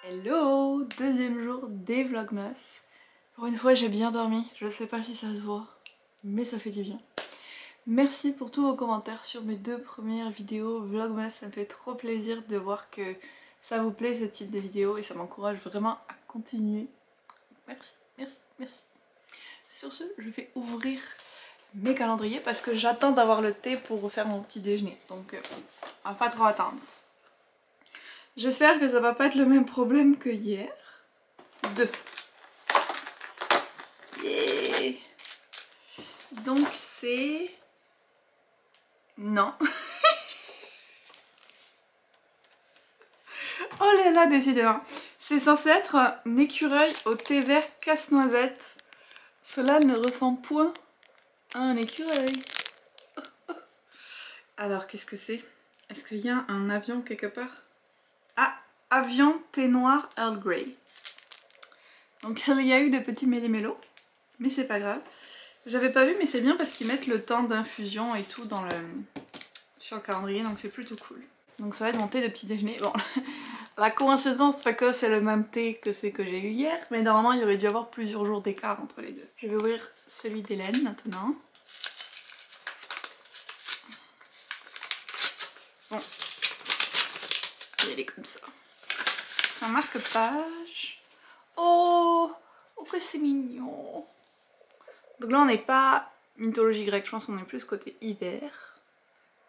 Hello, deuxième jour des Vlogmas. Pour une fois j'ai bien dormi, je sais pas si ça se voit, mais ça fait du bien. Merci pour tous vos commentaires sur mes deux premières vidéos Vlogmas, ça me fait trop plaisir de voir que ça vous plaît ce type de vidéo et ça m'encourage vraiment à continuer. Merci, merci, merci. Sur ce, je vais ouvrir mes calendriers parce que j'attends d'avoir le thé pour faire mon petit déjeuner, donc on va pas trop attendre. J'espère que ça va pas être le même problème que hier. 2. Yeah. Donc c'est... Non. Oh là là, décidément. C'est censé être un écureuil au thé vert casse-noisette. Cela ne ressemble point à un écureuil. Oh, oh. Alors qu'est-ce que c'est? Est-ce qu'il y a un avion quelque part? Ah, avion thé noir Earl Grey. Donc il y a eu des petits méli-mélos, mais c'est pas grave. J'avais pas vu, mais c'est bien parce qu'ils mettent le temps d'infusion et tout sur le calendrier, donc c'est plutôt cool. Donc ça va être mon thé de petit déjeuner. Bon, la coïncidence fait que c'est le même thé que c'est que j'ai eu hier, mais normalement il y aurait dû y avoir plusieurs jours d'écart entre les deux. Je vais ouvrir celui d'Hélène maintenant. Bon, il est comme ça. C'est un marque-page. Oh, oh que c'est mignon. Donc là on n'est pas mythologie grecque, je pense qu'on est plus côté hiver.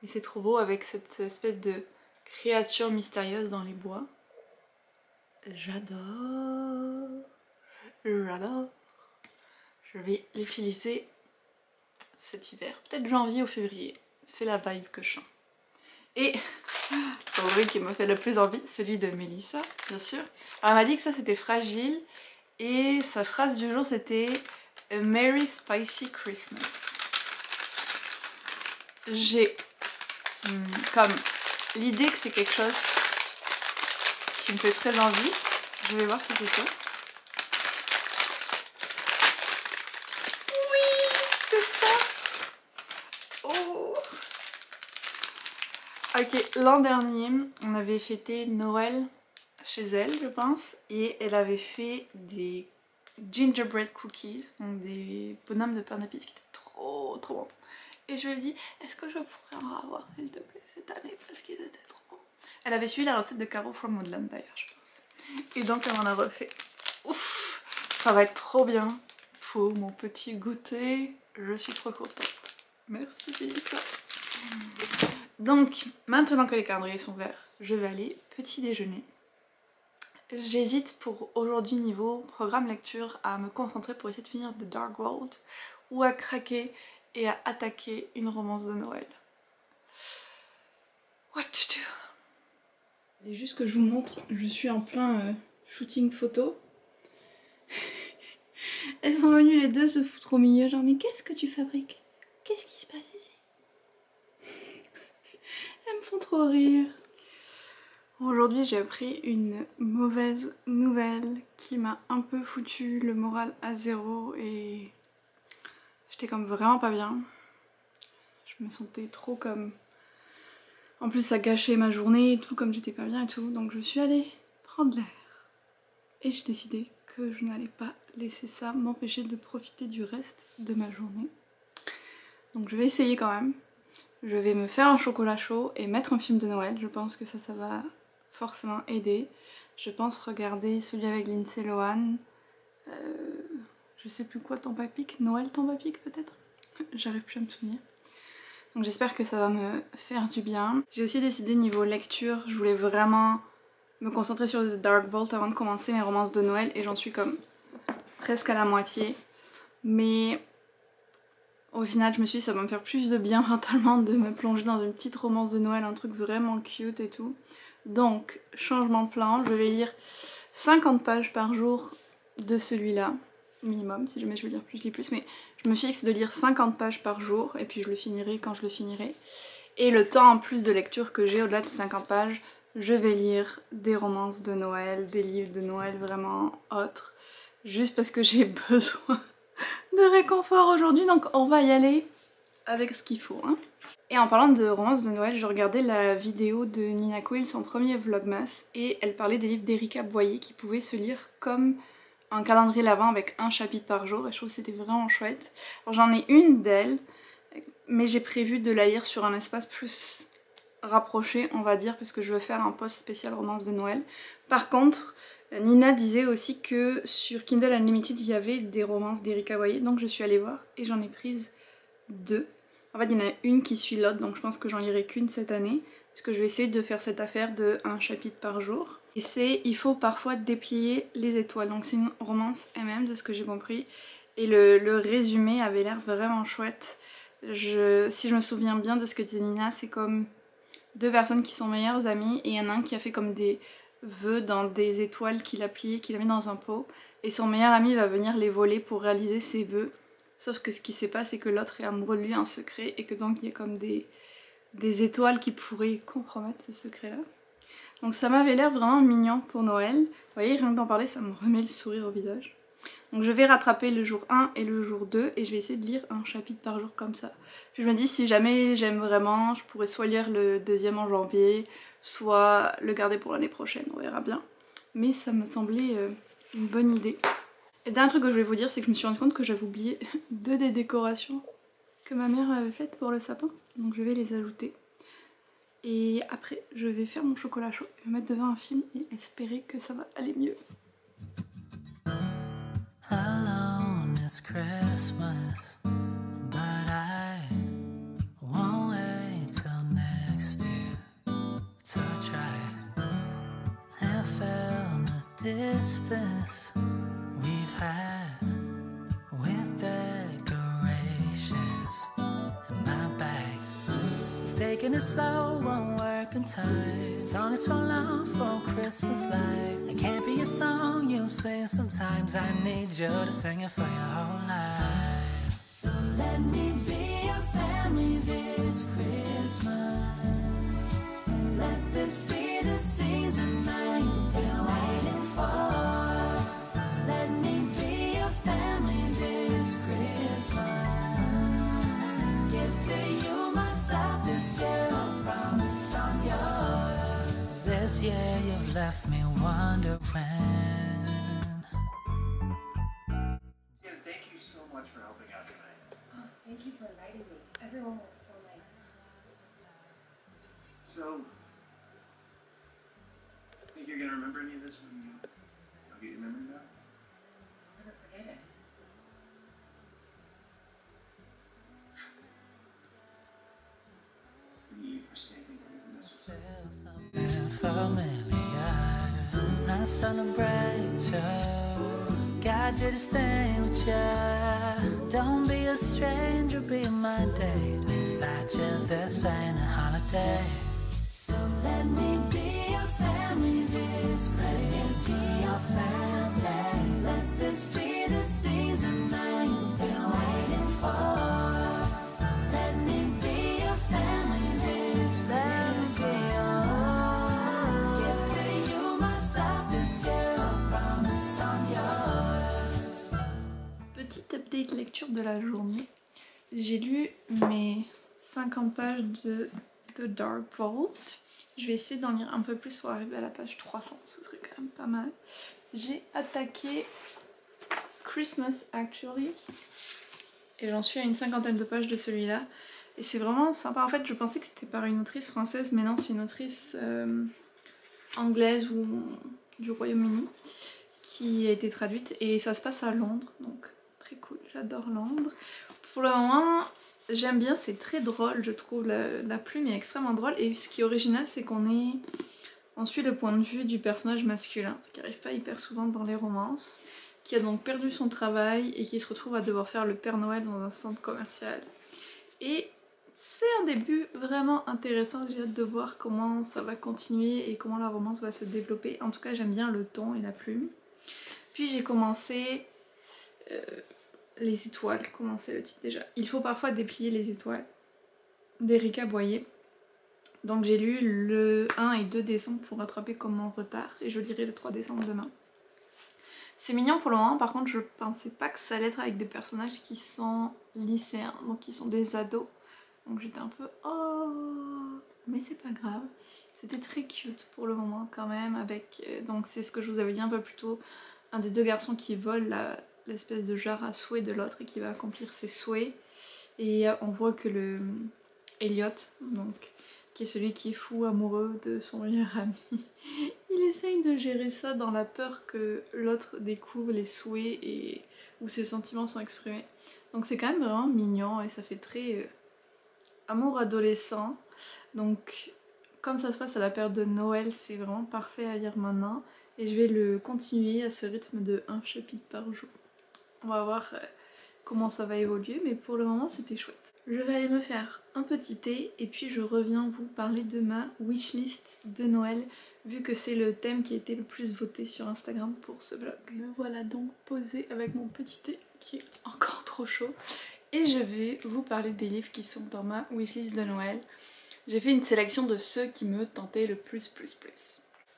Mais c'est trop beau avec cette espèce de créature mystérieuse dans les bois. J'adore. J'adore. Je vais l'utiliser cet hiver, peut-être janvier ou février. C'est la vibe que je sens. Et son bruit qui me fait le plus envie, celui de Mélissa, bien sûr. Alors elle m'a dit que ça c'était fragile. Et sa phrase du jour c'était A Merry Spicy Christmas. J'ai comme l'idée que c'est quelque chose qui me fait très envie. Je vais voir si c'est ça. Oui, c'est ça. Oh. Ok, l'an dernier, on avait fêté Noël chez elle, je pense, et elle avait fait des gingerbread cookies, donc des bonhommes de pain d'épices qui étaient trop bons. Et je lui ai dit, est-ce que je pourrais en avoir s'il te plaît cette année parce qu'ils étaient trop bons. Elle avait suivi la recette de Caro from Woodland d'ailleurs, je pense. Et donc elle m'en a refait. Ouf, ça va être trop bien pour mon petit goûter. Je suis trop contente. Merci Félissa. Donc maintenant que les calendriers sont verts, je vais aller petit déjeuner. J'hésite pour aujourd'hui niveau programme lecture à me concentrer pour essayer de finir The Dark World ou à craquer et à attaquer une romance de Noël. What to do? Et juste que je vous montre, je suis en plein shooting photo. Elles sont venues les deux se foutre au milieu, genre mais qu'est-ce que tu fabriques? Qu'est-ce qui se passe ici? Elles me font trop rire. Aujourd'hui j'ai appris une mauvaise nouvelle qui m'a un peu foutu le moral à zéro et j'étais comme vraiment pas bien. Je me sentais trop comme... En plus ça gâchait ma journée et tout, comme j'étais pas bien et tout, donc je suis allée prendre l'air. Et j'ai décidé que je n'allais pas laisser ça m'empêcher de profiter du reste de ma journée. Donc je vais essayer quand même. Je vais me faire un chocolat chaud et mettre un film de Noël, je pense que ça va forcément aider. Je pense regarder celui avec Lindsay Lohan. Je sais plus quoi, Tomba Pic, Noël Tomba Pic peut-être. J'arrive plus à me souvenir. Donc j'espère que ça va me faire du bien. J'ai aussi décidé niveau lecture, je voulais vraiment me concentrer sur The Dark Vault avant de commencer mes romances de Noël et j'en suis comme presque à la moitié. Mais au final je me suis dit ça va me faire plus de bien mentalement de me plonger dans une petite romance de Noël, un truc vraiment cute et tout. Donc changement de plan, je vais lire 50 pages par jour de celui-là. Minimum, si jamais je veux lire plus, je lis plus, mais je me fixe de lire 50 pages par jour et puis je le finirai quand je le finirai. Et le temps en plus de lecture que j'ai au-delà de 50 pages, je vais lire des romances de Noël, des livres de Noël vraiment autres, juste parce que j'ai besoin de réconfort aujourd'hui, donc on va y aller avec ce qu'il faut, hein. Et en parlant de romance de Noël, je regardais la vidéo de Nina Quill, son premier vlogmas, et elle parlait des livres d'Erika Boyer qui pouvaient se lire comme un calendrier l'Avent avec un chapitre par jour, et je trouve que c'était vraiment chouette. J'en ai une d'elle, mais j'ai prévu de la lire sur un espace plus rapproché, on va dire, parce que je veux faire un post spécial romance de Noël. Par contre, Nina disait aussi que sur Kindle Unlimited il y avait des romances d'Erika Boyer, donc je suis allée voir et j'en ai prise 2. En fait il y en a une qui suit l'autre, donc je pense que j'en lirai qu'une cette année, parce que je vais essayer de faire cette affaire de un chapitre par jour. Et c'est il faut parfois déplier les étoiles, donc c'est une romance MM de ce que j'ai compris, et le résumé avait l'air vraiment chouette. Si je me souviens bien de ce que dit Nina, c'est comme deux personnes qui sont meilleures amies et il y en a un qui a fait comme des vœux dans des étoiles qu'il a pliées, qu'il a mis dans un pot, et son meilleur ami va venir les voler pour réaliser ses vœux. Sauf que ce qui se passe c'est que l'autre est amoureux de lui en secret et que donc il y a comme des étoiles qui pourraient compromettre ce secret là. Donc ça m'avait l'air vraiment mignon pour Noël. Vous voyez, rien que d'en parler ça me remet le sourire au visage. Donc je vais rattraper le jour 1 et le jour 2 et je vais essayer de lire un chapitre par jour comme ça. Puis je me dis si jamais j'aime vraiment, je pourrais soit lire le deuxième en janvier, soit le garder pour l'année prochaine, on verra bien. Mais ça me semblait une bonne idée. Et dernier truc que je voulais vous dire, c'est que je me suis rendu compte que j'avais oublié 2 des décorations que ma mère avait faites pour le sapin. Donc je vais les ajouter. Et après je vais faire mon chocolat chaud, me mettre devant un film et espérer que ça va aller mieux. Alone this Christmas, but I won't wait till next year to try and fill the distance we've had with decorations in my bag. He's taking it slow, won't work in time. It's only so long for Christmas lights. It can't be a song you sing. Sometimes I need you to sing it for your whole life. So let me be your family this Christmas. Let this be the season that you've been waiting for. Let me be your family this Christmas. Give to you myself this year, I promise I'm yours. This year you've left me wondering. Jim, thank you so much for helping out tonight. Oh, thank you for inviting me. Everyone was so nice. So, think you're gonna remember any of this when I'll get your memory back? I'll never forget it. Thank you for standing in this. Something familiar. I celebrate you. God did his thing with you. Don't be a stranger, be my date. Without you, this ain't a holiday. So let me be your family this Christmas. Be your family. Let this be the season that you've been waiting for. Let me be your family this Christmas. Be yours. Give to you myself this year. I promise I'm yours. Petit update lecture de la journée. J'ai lu mes 50 pages de The Dark Vault. Je vais essayer d'en lire un peu plus pour arriver à la page 300, ce serait quand même pas mal. J'ai attaqué Christmas Actually et j'en suis à une 50aine de pages de celui-là. Et c'est vraiment sympa. En fait, je pensais que c'était par une autrice française, mais non, c'est une autrice anglaise ou du Royaume-Uni qui a été traduite et ça se passe à Londres, donc très cool, j'adore Londres. Pour le moment, j'aime bien, c'est très drôle, je trouve, la plume est extrêmement drôle et ce qui est original, c'est on suit le point de vue du personnage masculin, ce qui n'arrive pas hyper souvent dans les romances, qui a donc perdu son travail et qui se retrouve à devoir faire le Père Noël dans un centre commercial. Et c'est un début vraiment intéressant, j'ai hâte de voir comment ça va continuer et comment la romance va se développer. En tout cas, j'aime bien le ton et la plume. Puis j'ai commencé Les étoiles, comment c'est le titre déjà? Il faut parfois déplier les étoiles d'Erika Boyer. Donc j'ai lu le 1 et 2 décembre pour rattraper comme mon retard et je lirai le 3 décembre demain. C'est mignon pour le moment, par contre je pensais pas que ça allait être avec des personnages qui sont lycéens, donc qui sont des ados. Donc j'étais un peu oh, mais c'est pas grave. C'était très cute pour le moment quand même avec, donc c'est ce que je vous avais dit un peu plus tôt, un des deux garçons qui vole l'espèce de jarre à souhait de l'autre et qui va accomplir ses souhaits. Et on voit que le Elliot, donc, qui est celui qui est fou amoureux de son meilleur ami, il essaye de gérer ça dans la peur que l'autre découvre les souhaits et où ses sentiments sont exprimés. Donc c'est quand même vraiment mignon et ça fait très amour adolescent. Donc comme ça se passe à la période de Noël, c'est vraiment parfait à lire maintenant. Et je vais le continuer à ce rythme de 1 chapitre par jour. On va voir comment ça va évoluer, mais pour le moment c'était chouette. Je vais aller me faire un petit thé et puis je reviens vous parler de ma wishlist de Noël, vu que c'est le thème qui a été le plus voté sur Instagram pour ce vlog. Me voilà donc posée avec mon petit thé qui est encore trop chaud et je vais vous parler des livres qui sont dans ma wishlist de Noël. J'ai fait une sélection de ceux qui me tentaient le plus.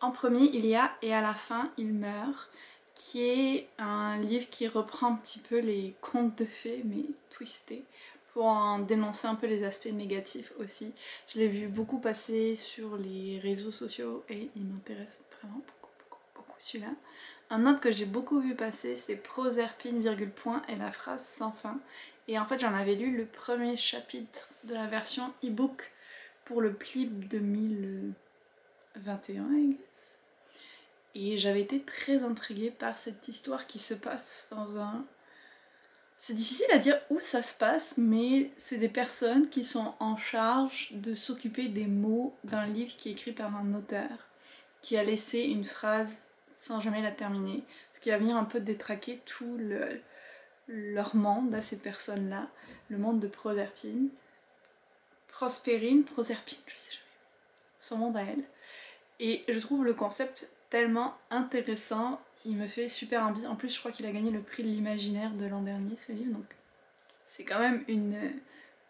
En premier il y a Et à la fin il meurt, qui est un livre qui reprend un petit peu les contes de fées mais twisté, pour en dénoncer un peu les aspects négatifs aussi. Je l'ai vu beaucoup passer sur les réseaux sociaux et il m'intéresse vraiment beaucoup celui-là. Un autre que j'ai beaucoup vu passer c'est Proserpine, point et la phrase sans fin. Et en fait j'en avais lu le premier chapitre de la version e-book pour le PLIB 2021 I guess. Et j'avais été très intriguée par cette histoire qui se passe dans un... C'est difficile à dire où ça se passe, mais c'est des personnes qui sont en charge de s'occuper des mots d'un livre qui est écrit par un auteur, qui a laissé une phrase sans jamais la terminer, ce qui va venir un peu détraquer tout leur monde à ces personnes-là, le monde de Proserpine. Proserpine, je sais jamais, son monde à elle. Et je trouve le concept tellement intéressant, il me fait super envie. En plus je crois qu'il a gagné le prix de l'imaginaire de l'an dernier ce livre, donc c'est quand même une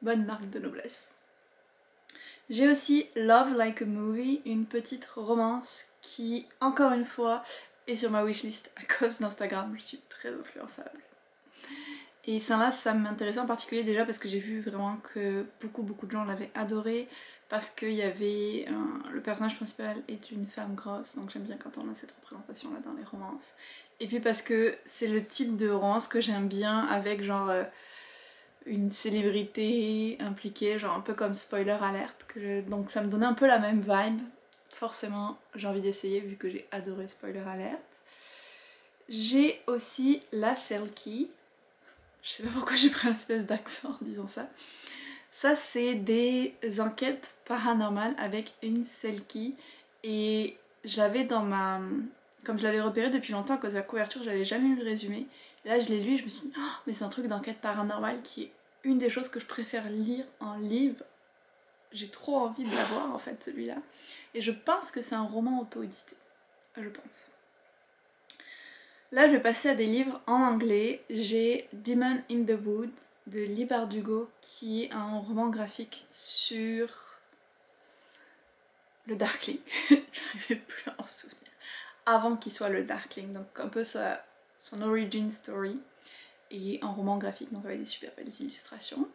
bonne marque de noblesse. J'ai aussi Love Like a Movie, une petite romance qui encore une fois est sur ma wishlist à cause d'Instagram, je suis très influençable. Et celle-là ça m'intéressait en particulier déjà parce que j'ai vu vraiment que beaucoup de gens l'avaient adoré, parce qu'il y avait le personnage principal est une femme grosse, donc j'aime bien quand on a cette représentation là dans les romances. Et puis parce que c'est le type de romance que j'aime bien, avec genre une célébrité impliquée, genre un peu comme Spoiler Alert, donc ça me donnait un peu la même vibe. Forcément j'ai envie d'essayer vu que j'ai adoré Spoiler Alert. J'ai aussi La Selkie. Je sais pas pourquoi j'ai pris un espèce d'accent en disant ça. Ça c'est des enquêtes paranormales avec une Selkie et j'avais dans ma... Comme je l'avais repéré depuis longtemps à cause de la couverture, j'avais jamais lu le résumé. Et là je l'ai lu et je me suis dit oh, mais c'est un truc d'enquête paranormale qui est une des choses que je préfère lire en livre. J'ai trop envie de l'avoir en fait celui-là. Et je pense que c'est un roman auto-édité. Je pense. Là je vais passer à des livres en anglais. J'ai Demon in the Wood de Leigh Bardugo, qui est un roman graphique sur le Darkling. J'arrivais plus à en souvenir. Avant qu'il soit le Darkling, donc un peu son origin story. Et un roman graphique, donc avec des super belles illustrations.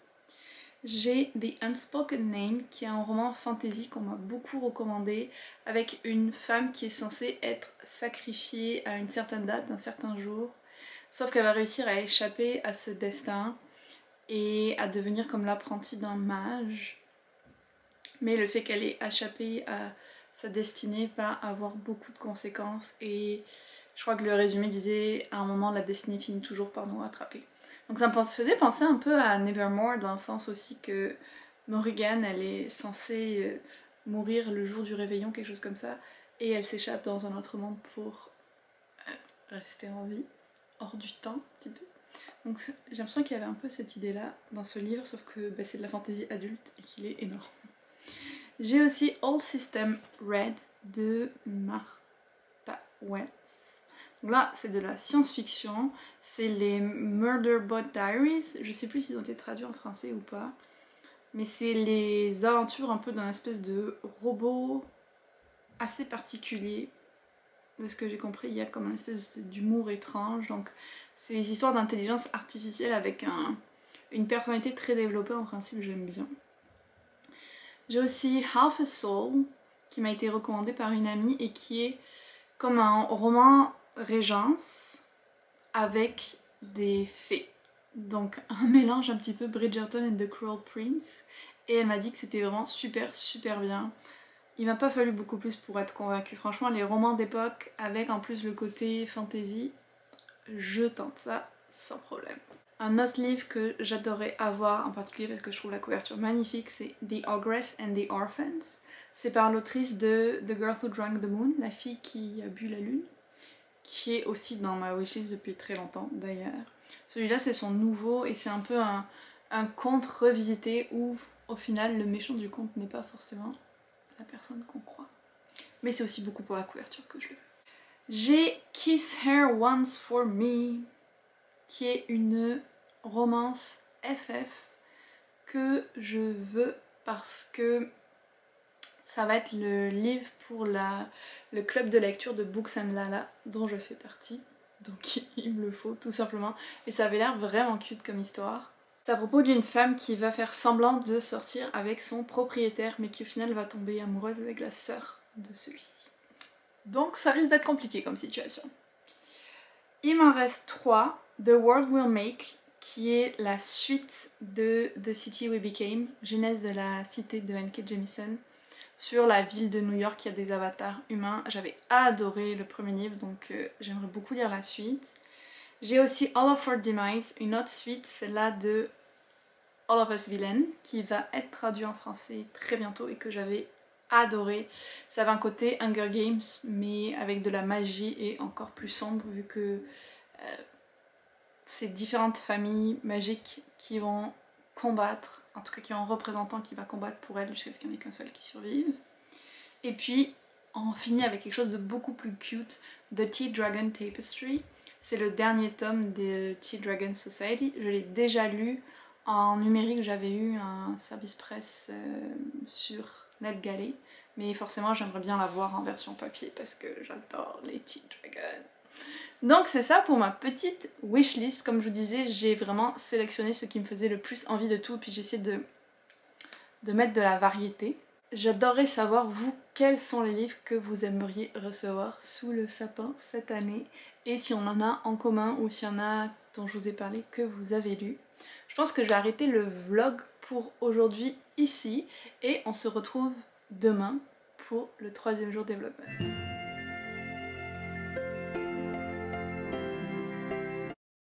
J'ai The Unspoken Name, qui est un roman fantasy qu'on m'a beaucoup recommandé, avec une femme qui est censée être sacrifiée à une certaine date, d'un certain jour, sauf qu'elle va réussir à échapper à ce destin et à devenir comme l'apprentie d'un mage. Mais le fait qu'elle ait échappé à sa destinée va avoir beaucoup de conséquences, et je crois que le résumé disait à un moment la destinée finit toujours par nous rattraper. Donc ça me faisait penser un peu à Nevermore, dans le sens aussi que Morrigan elle est censée mourir le jour du réveillon, quelque chose comme ça, et elle s'échappe dans un autre monde pour rester en vie, hors du temps un petit peu. Donc j'ai l'impression qu'il y avait un peu cette idée là dans ce livre, sauf que c'est de la fantaisie adulte et qu'il est énorme. J'ai aussi All System Red de Martha Wells. Donc là c'est de la science-fiction, c'est les Murderbot Diaries, je sais plus s'ils ont été traduits en français ou pas, mais c'est les aventures un peu d'un espèce de robot assez particulier. De ce que j'ai compris, il y a comme une espèce d'humour étrange, donc c'est des histoires d'intelligence artificielle avec une personnalité très développée, en principe j'aime bien. J'ai aussi Half a Soul qui m'a été recommandé par une amie et qui est comme un roman Régence avec des fées. Donc un mélange un petit peu Bridgerton and the Cruel Prince. Et elle m'a dit que c'était vraiment super bien. Il m'a pas fallu beaucoup plus pour être convaincue. Franchement, les romans d'époque avec en plus le côté fantasy, je tente ça sans problème. Un autre livre que j'adorais avoir en particulier parce que je trouve la couverture magnifique, c'est The Ogress and the Orphans. C'est par l'autrice de The Girl Who Drank the Moon, la fille qui a bu la lune, qui est aussi dans ma wishlist depuis très longtemps d'ailleurs. Celui-là c'est son nouveau et c'est un peu un conte revisité où au final le méchant du conte n'est pas forcément la personne qu'on croit. Mais c'est aussi beaucoup pour la couverture que je le veux. J'ai Kiss Her Once For Me, qui est une romance FF que je veux parce que ça va être le livre pour le club de lecture de Books and Lala dont je fais partie. Donc il me le faut tout simplement. Et ça avait l'air vraiment cute comme histoire. C'est à propos d'une femme qui va faire semblant de sortir avec son propriétaire mais qui au final va tomber amoureuse avec la sœur de celui-ci. Donc ça risque d'être compliqué comme situation. Il m'en reste 3. The World Will Make, qui est la suite de The City We Became, genèse de la cité de N.K. Jemisin, sur la ville de New York qui a des avatars humains. J'avais adoré le premier livre, donc j'aimerais beaucoup lire la suite. J'ai aussi All of Our Demise, une autre suite, celle-là de All of Us Villain, qui va être traduit en français très bientôt et que j'avais adoré. Ça avait un côté Hunger Games mais avec de la magie et encore plus sombre vu que c'est différentes familles magiques qui vont combattre, en tout cas qui ont un représentant qui va combattre pour elle jusqu'à ce qu'il n'y en ait qu'un seul qui survive. Et puis on finit avec quelque chose de beaucoup plus cute, The Tea Dragon Tapestry. C'est le dernier tome de Tea Dragon Society. Je l'ai déjà lu en numérique, j'avais eu un service presse sur NetGalley, mais forcément j'aimerais bien l'avoir en version papier parce que j'adore les Tea Dragons. Donc c'est ça pour ma petite wishlist. Comme je vous disais, j'ai vraiment sélectionné ce qui me faisait le plus envie de tout, puis j'ai essayé de mettre de la variété. J'adorerais savoir, vous, quels sont les livres que vous aimeriez recevoir sous le sapin cette année, et si on en a en commun ou s'il y en a dont je vous ai parlé que vous avez lu. Je pense que je vais arrêter le vlog pour aujourd'hui ici, et on se retrouve demain pour le 3e jour des Vlogmas.